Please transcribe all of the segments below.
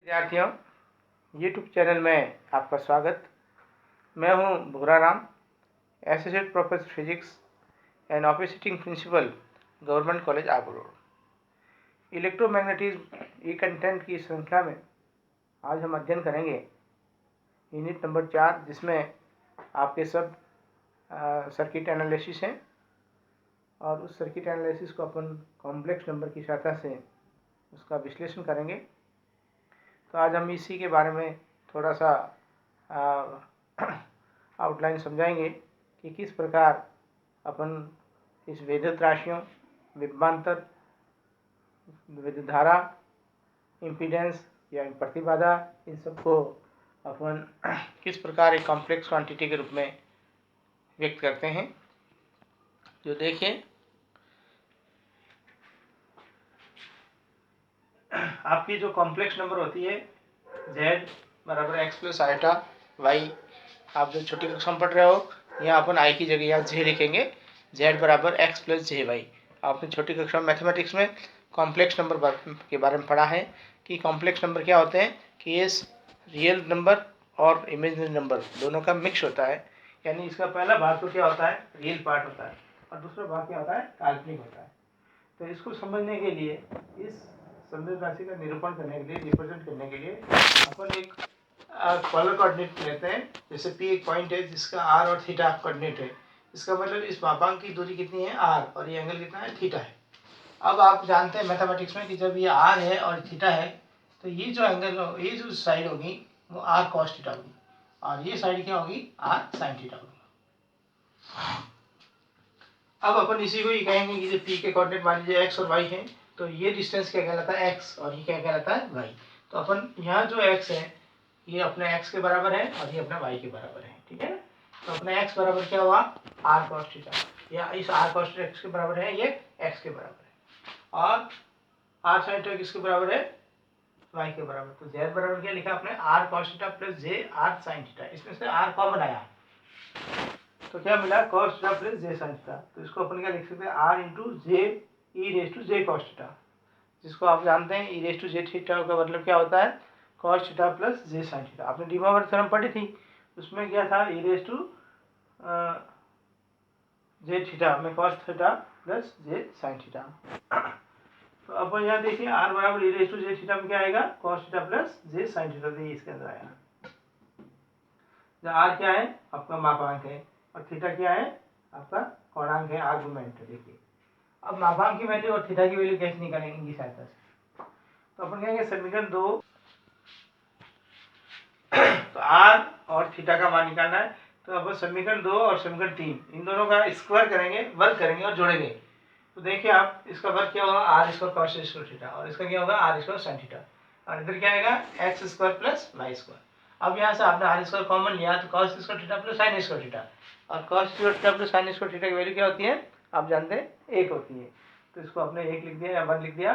विद्यार्थियों, YouTube channel में आपका स्वागत। मैं हूं Bhura Ram, associate professor physics and officiating principal, government college Abu Road. Electromagnetism e content की श्रृंखला में आज हम अध्ययन करेंगे यूनिट नंबर 4, जिसमें आपके सब सर्किट एनालिसिस हैं और उस सर्किट एनालिसिस को अपन कॉम्प्लेक्स नंबर की सहायता से उसका विश्लेषण करेंगे। तो आज हम इसी के बारे में थोड़ा सा आउटलाइन समझाएंगे कि किस प्रकार अपन इस विद्युत राशियों, विभवांतर, विद्युत धारा, इम्पीडेंस या प्रतिबाधा, इन सबको अपन किस प्रकार एक कॉम्प्लेक्स क्वांटिटी के रूप में व्यक्त करते हैं। जो देखिए, आपकी जो कॉम्प्लेक्स नंबर होती है z बराबर x प्लस आइटा y, आप जो छोटी कक्षा में पढ़ रहे हो, यहाँ अपन i की जगह यहाँ j लिखेंगे। z बराबर x प्लस जे वाई। आपने छोटी कक्षा में मैथमेटिक्स में कॉम्प्लेक्स नंबर के बारे में पढ़ा है कि कॉम्प्लेक्स नंबर क्या होते हैं कि ये रियल नंबर और इमेजिनरी नंबर दोनों का मिक्स होता है। यानी इसका पहला भाग तो क्या होता है, रियल पार्ट होता है, और दूसरा भाग क्या होता है, काल्पनिक होता है। तो इसको समझने के लिए, इस संवेद राशि का निरूपण करने के लिए, रिप्रेजेंट करने के लिए अपन एक पोलर कोऑर्डिनेट लेते हैं। जैसे P एक पॉइंट है जिसका r और थीटा कोऑर्डिनेट है। इसका मतलब इस मापांक की दूरी कितनी है, r, और ये एंगल कितना है, थीटा है। अब आप जानते हैं मैथमेटिक्स में कि जब ये r है और थीटा है तो ये जो एंगल, ये जो साइड होगी वो r cos थीटा होगी, और ये साइड क्या होगी, r sin थीटा होगी। अब अपन इसी को ही कहेंगे कि जब P के कोऑर्डिनेट मान लीजिए x और y है, तो ये डिस्टेंस क्या कहलाता है, x, और ये क्या कहलाता है, y। तो अपन यहाँ जो x है ये अपने x के बराबर है और ये अपने y के बराबर है, ठीक है ना। तो अपने x बराबर क्या हुआ, r cos थीटा, या इस r cos थीटा x के बराबर है, ये x के बराबर है, और r sin थीटा किसके बराबर है, y के बराबर। तो z बराबर क्या लिखा आपने, r cos theta plus j r sin theta. इसमें से r कॉमन आया तो क्या मिला, cos theta plus j sin theta. तो इसको अपन क्या लिख सकते हैं, r into j e raise to j cos theta, जिसको आप जानते हैं e raise to j theta का मतलब क्या होता है, cos theta plus j sin theta. आपने डी मोवर थ्योरम पढ़ी थी, उसमें क्या था, ई रेस टू जे थीटा में cos theta plus j sin theta. तो अपन यहाँ देखिए r बराबर ई रेस टू जे थीटा में क्या आएगा, cos theta plus j sin theta, तो ये इसके अंदर आएगा। r क्या है, आपका मापांक है, और थीटा क्या है, आपका कोणांक है, आर्गुमेंट है। देखिए अब मापांक की वैल्यू और थीटा की वैल्यू कैसे निकालेंगे इनकी सहायता से। तो अपन कहेंगे समीकरण 2, तो r और थीटा का मान निकालना है। तो अपन समीकरण 2 और समीकरण 3 इन दोनों का स्क्वायर करेंगे, वर्ग करेंगे और जोड़ेंगे। तो देखिए आप, इसका वर्ग क्या होगा, r square cos square theta, और इसका क्या होगा, आर स्क्वायर साइन थीटा, और इधर क्या आएगा, x square plus y square. अब यहाँ से आपने आर स्क्वायर कॉमन लिया तो cos square theta plus sine square theta, और cos square theta plus sine square theta की वैल्यू क्या होती है, आप जानते हैं, 1 होती है। तो इसको आपने 1 लिख दिया या 1 लिख दिया।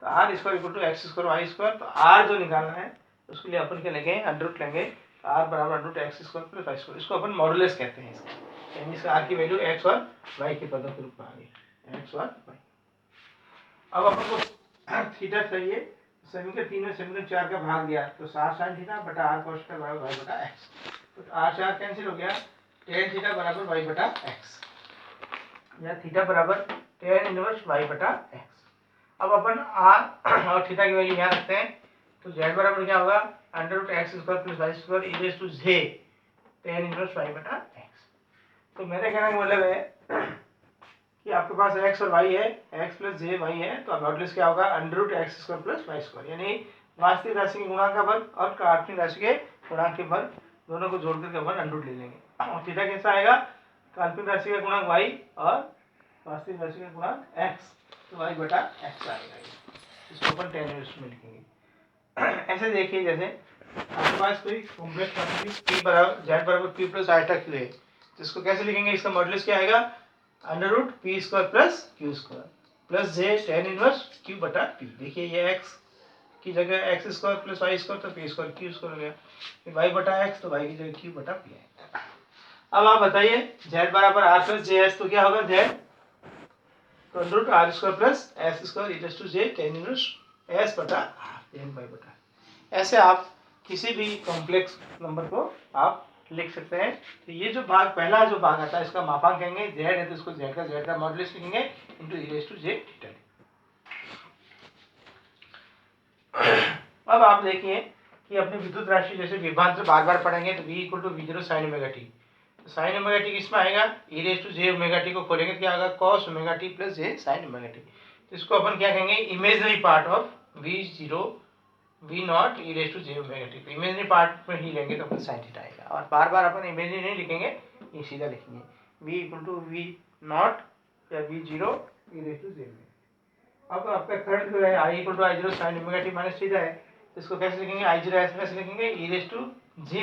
तो r square equal to x square y square. तो आर जो निकालना है उसके लिए अपन क्या लेंगे, अंडर रूट लेंगे। आर बराबर under root x square plus y square, इसको अपन मॉडुलस कहते हैं। यानी इसका आर की वैल्यू एक्स और वाई के पदों के रूप में आ गई, एक्स और वाई। अब अपन को थीटा चाहिए, समीकरण 3 में समीकरण 4 का भाग दिया, तो सार साइन थीटा बटा आर cos थीटा बराबर वाई बटा एक्स। तो आर 4 कैंसिल हो गया, tan थीटा बराबर वाई बटा एक्स, या थीटा बराबर tan इनवर्स वाई बटा एक्स। अब अपन आर और थीटा की वैल्यू यहाँ रखते हैं, तो z बराबर क्या होगा, under root x square plus y square e raise to j tan inverse y बटा एक्स। तो मेरे कहने का मतलब है कि आपके पास x और y है, x प्लस जे वाई है, तो मॉडुलस क्या होगा, under root x square plus y square. यानी वास्तविक राशि के गुणांक का वर्ग और काल्पनिक राशि के गुणांक के वर्ग दोनों को जोड़ करके अपन अंडर रूट ले लेंगे। और थीटा कैसा आएगा, काल्पनिक राशि का गुणांक y और वास्तविक राशि का गुणांक x, तो y बटा x आएगा। इसको अपन tan इनवर्स में लिखेंगे। ऐसे देखिए, जैसे आपके पास कोई कॉम्प्लेक्स क्वांटिटी p बराबर z बराबर p प्लस आइटा q है, तो इसको कैसे लिखेंगे, इसका मॉडुलस क्या आएगा, under root p square plus q square plus j tan inverse q बटा पी। देखिए ये एक्स की जगह x square plus y square, तो पी स्क्वायर क्यू स्क्वायर हो गया, वाई बटा एक्स, तो वाई की जगह क्यू बटा पी है। अब आप बताइए, जेड बराबर आर प्लस जे एस, तो क्या होगा जेड, तो under root r square plus s square equals to j tan inverse s बटा आर टेन वाई बटा। ऐसे आप किसी भी कॉम्प्लेक्स नंबर को आप लिख सकते हैं। तो ये जो भाग पहला जो भाग आता है इसका मापांक कहेंगे, z है तो इसको z का मॉडुलस लिखेंगे into e raise to j theta. अब आप देखिए कि अपनी विद्युत राशि जैसे विभवांतर बार बार पढ़ेंगे तो v equal to v0 sine omega t. तो साइन ओमेगा टी किसमें आएगा, e raise to j omega t को खोलेंगे तो क्या होगा, cos omega t plus j sine omega t. तो इसको अपन क्या कहेंगे, imaginary part of v0 v naught e raise to j omega t. तो इमेजिनरी पार्ट में ही लेंगे तो अपन साइन थीटा आएगा, और बार बार अपन इमेजिनरी नहीं लिखेंगे, ये सीधा लिखेंगे v equal to v naught या v0 e raise to j। अब आपका थर्ड जो है i equal to i0 sine omega t minus theta है, तो इसको कैसे लिखेंगे, i0 ऐसे कैसे लिखेंगे, e रेज़ टू j,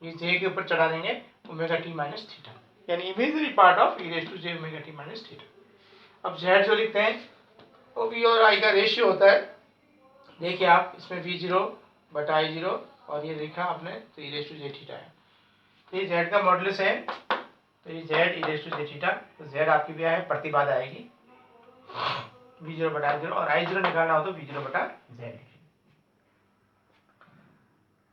ये j के ऊपर चढ़ा देंगे ओमेगा टी माइनस थीटा, यानी imaginary part of e raise to j omega t minus theta. अब z जो लिखते हैं वो v और i का रेशियो होता है। देखिए आप इसमें v0 बटा i0 और ये लिखा आपने तो e raise to j theta है। तो ये z का मॉडुलस है, तो ये z e raise to j theta. तो z आपकी भी है प्रतिबाधा आएगी v0 बटा i0, और i0 निकालना हो तो v0 बटा z लिखिए।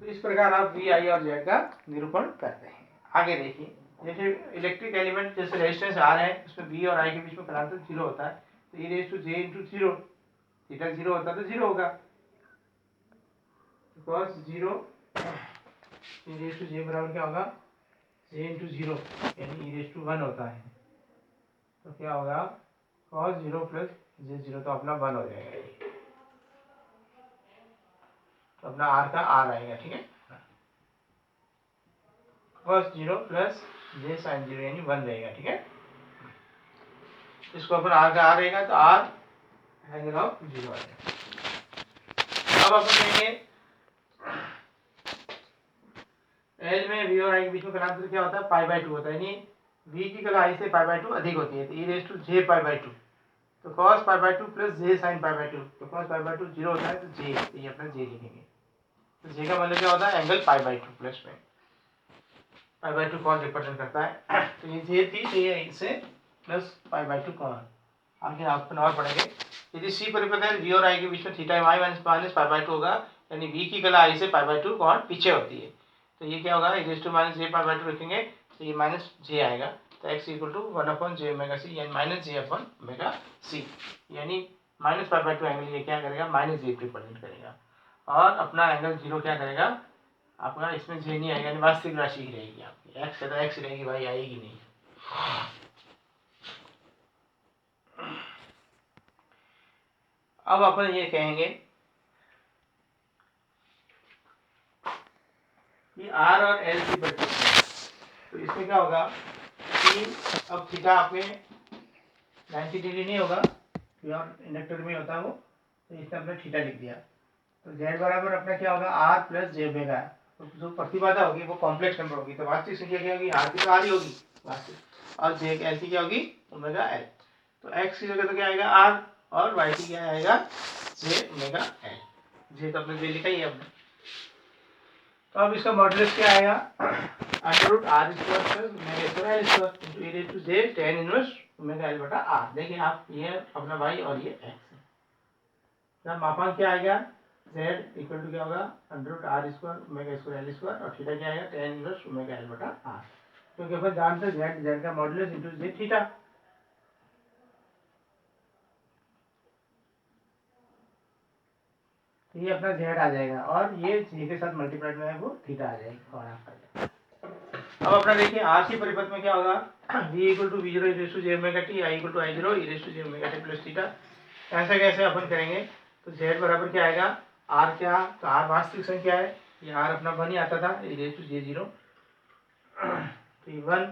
तो इस प्रकार आप v, i और z का निरूपण करते हैं। आगे देखिए, जैसे इलेक्ट्रिक एलिमेंट जैसे रेजिस्टेंस R है उसमें v और i के बीच में कलांतर 0 होता है, तो e raise to j into 0, theta 0 होता है तो 0 होगा, cos 0 e raise to j बराबर क्या होगा, j इंटू 0 यानी e रेज़ टू 1 होता है, तो क्या होगा cos 0 प्लस j 0, तो अपना 1 हो जाएगा, तो अपना r का r आएगा, ठीक है, cos 0 प्लस j sin 0 यानी 1 रहेगा, ठीक है। इसको अपन r का r रहेगा तो r एंगल ऑफ 0 आएगा। अब अपन देखेंगे L में v और i के बीच में कलांतर क्या होता है, पाई बाय 2 होता है, यानी v की कला i से पाई बाय 2 अधिक होती है, तो e raise to j pi by 2, तो cos pi by 2 plus j sin pi by 2, तो cos पाई बाय 2 0 होता है तो j, तो ये अपना j लिखेंगे। तो j का मतलब क्या होता है, एंगल पाई बाय 2 प्लस में, पाई बाय 2 कौन रिप्रेजेंट करता है, तो ये j थी, तो ये इससे प्लस पाई बाय 2 कौन। आगे अपन और पढ़ेंगे, यदि c परिपथ है v और i के बीच में theta y minus pi by 2 होगा, यानी v की कला i से पाई बाय 2 कौन पीछे होती है, तो ये क्या होगा, e rays to minus j pi by 2 रखेंगे तो ये माइनस j आएगा, तो x equal to 1 upon j omega c, यानी minus j upon omega c, यानी माइनस पाई बाय 2 एंगल ये क्या करेगा, माइनस j रिप्रेजेंट करेगा, और अपना एंगल 0 क्या करेगा आपका, इसमें j नहीं आएगा, यानी वास्तविक राशि ही रहेगी आपकी, x है तो x रहेगी भाई, आएगी नहीं। अब अपन ये कहेंगे कि R और L की परिपथ है, तो इसमें क्या होगा कि अब थीटा आपके 90 डिग्री नहीं होगा, प्योर इंडक्टर में होता है वो, तो इसने अपने थीटा लिख दिया, तो z बराबर अपना क्या होगा R प्लस j ओमेगा, तो जो प्रतिबाधा होगी वो कॉम्प्लेक्स नंबर होगी, तो वास्तविक संख्या क्या होगी, R की तो R ही होगी वास्तविक, और j L की क्या होगी ओमेगा L, तो x की जगह तो क्या आएगा R, और y की क्या आएगा j ओमेगा L, j तो अपने j लिखा ही है हमने। तो अब इसका मॉडुलस क्या आएगा, under root r square plus omega square L square into e raise to j tan inverse omega L बटा r। देखिए आप, ये अपना y और ये x है, तो मापांक क्या आएगा, z इक्वल टू क्या होगा under root r square omega square L square, और थीटा क्या आएगा tan इनवर्स ओमेगा L बटा r, क्योंकि अपन जानते हैं z का मॉडुलस इंटू j थीटा, ये अपना z आ जाएगा, और ये j के साथ मल्टीप्लाइड में है वो थीटा आ जाएगी, और आपका अब अपना देखिए r की परिपथ में क्या होगा, v equal to v0 e raise to j omega t, i equal to i0 e raise to j omega t plus theta. ऐसा कैसे अपन करेंगे, तो z बराबर क्या आएगा, r क्या, तो r वास्तविक संख्या है, ये r अपना 1 ही आता था, e रेज़ टू j0, तो ये 1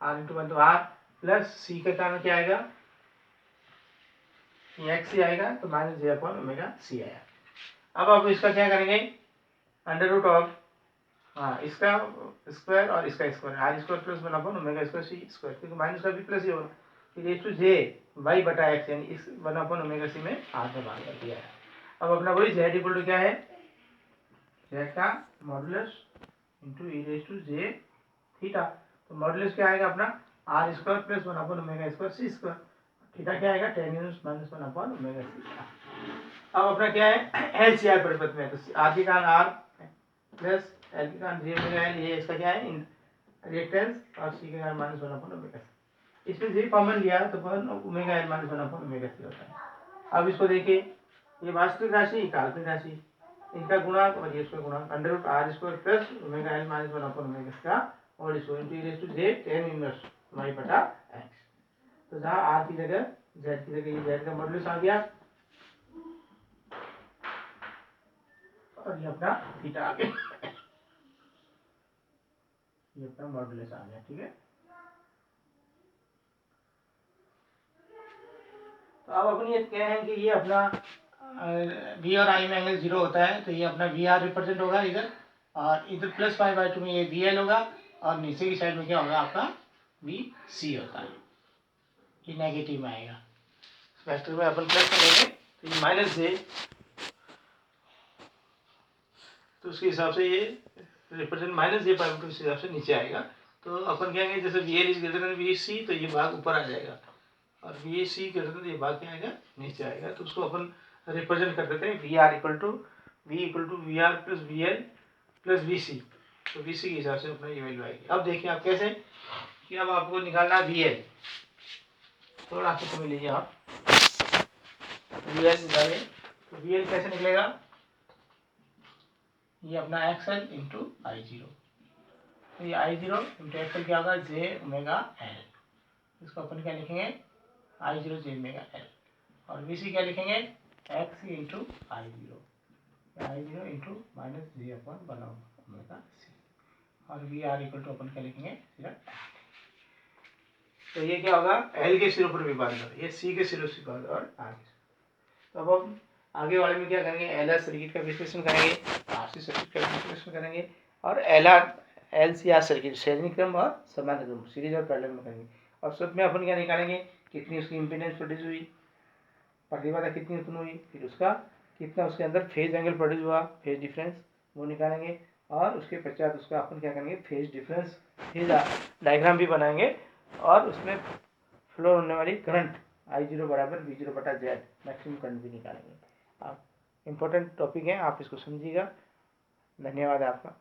r इंटू 1, तो r प्लस c के कारण क्या आएगा, ये x ही आएगा, तो minus j upon omega c आया। अब आप इसका क्या करेंगे, अंडर रूट ऑफ, हाँ इसका स्क्वायर और इसका square, r square plus 1 upon omega square c square, क्योंकि माइनस का भी प्लस ही होगा, फिर रेज़ टू जे वाई बटा एक्स, यानी इस 1 अपॉन ओमेगा सी में आर में भाग कर दिया है। अब अपना वही जेड इक्वल टू क्या है, जेड का modulus into e raise to j theta, तो मॉडुलस क्या आएगा अपना r square plus 1 upon omega square c square, theta क्या आएगा tan inverse minus 1 upon omega c. अब अपना क्या है एल सी आर परिपथ में, तो आर के कारण आर प्लस एल के कारण जे ओमेगा एल, ये इसका क्या है रिएक्टेंस, और सी के कारण माइनस 1 ओमेगा सी। इसमें जे कॉमन लिया तो omega L minus 1 omega c होता है। अब इसको देखिए, ये वास्तविक राशि, काल्पनिक राशि, इनका गुणांक और ये इसका गुणांक under root r square plus omega L minus 1 omega c का और इसको into e to j tan inverse y बटा एक्स। तो जहाँ आर की जगह जेड की जगह ये जेड का मॉडुलस आ गया और ये अपना थीटा आ गया, ये अपना मॉडुलस आ गया। ठीक है, तो अब अपन ये कह हैं कि ये अपना वी और आई में एंगल 0 होता है, तो ये अपना वी आर रिप्रेजेंट होगा इधर, और इधर प्लस पाई बाई 2 में ये वी एल होगा, और नीचे की साइड में क्या होगा आपका वी सी होता है, ये नेगेटिव में आएगा। वेक्टर में अपन प्लस करेंगे तो ये माइनस जे, तो उसके हिसाब से ये represent minus j pi by 2 हिसाब से नीचे आएगा। तो अपन कहेंगे जैसे V L is greater than V C, तो ये भाग ऊपर आ जाएगा, और वी सी ग्रेटर देन ये भाग क्या आएगा नीचे आएगा। तो उसको अपन रिप्रेजेंट कर देते हैं V R equal to V R plus V L plus V C, तो वी सी के हिसाब से अपना ये वैल्यू आएगी। अब देखिए आप कैसे कि अब आपको निकालना वी एल, थोड़ा आपको समझ लीजिए आप वी एल निकालें, तो वी एल कैसे निकलेगा, ये अपना एक्स एल इंटू आई जीरो, तो ये आई जीरो इंटू एक्स एल क्या होगा जे ओमेगा एल, इसको अपन क्या लिखेंगे आई जीरो जे ओमेगा एल, और वी सी क्या लिखेंगे एक्स इंटू आई जीरो इंटू माइनस जी अपन बना ओमेगा सी, और वी आर इक्वल टू अपन क्या लिखेंगे सिर्फ, तो ये क्या होगा एल के सिरों पर विभाजन, ये सी के सिरों से विभाजन और आर के। तो अब हम आगे वाले में क्या करेंगे, एल आर सर्किट का विश्लेषण करेंगे, आर सी सर्किट का विश्लेषण करेंगे, और एल सी आर सर्किट श्रेणी क्रम और समान क्रम सीरीज और पैरेलल में करेंगे। और सब में अपन क्या निकालेंगे कितनी उसकी इम्पीडेंस प्रोड्यूस हुई, प्रतिबाधा कितनी उत्पन्न हुई, फिर उसका कितना उसके अंदर फेज एंगल प्रोड्यूस हुआ, फेज डिफरेंस वो निकालेंगे, और उसके पश्चात उसका अपन क्या करेंगे फेज डिफरेंस फेज डायग्राम भी बनाएंगे, और उसमें फ्लो होने वाली करंट आई जीरो बराबर वी जीरो बटा जेड मैक्सिमम करंट भी निकालेंगे। आप इम्पोर्टेंट टॉपिक है, आप इसको समझिएगा। धन्यवाद आपका।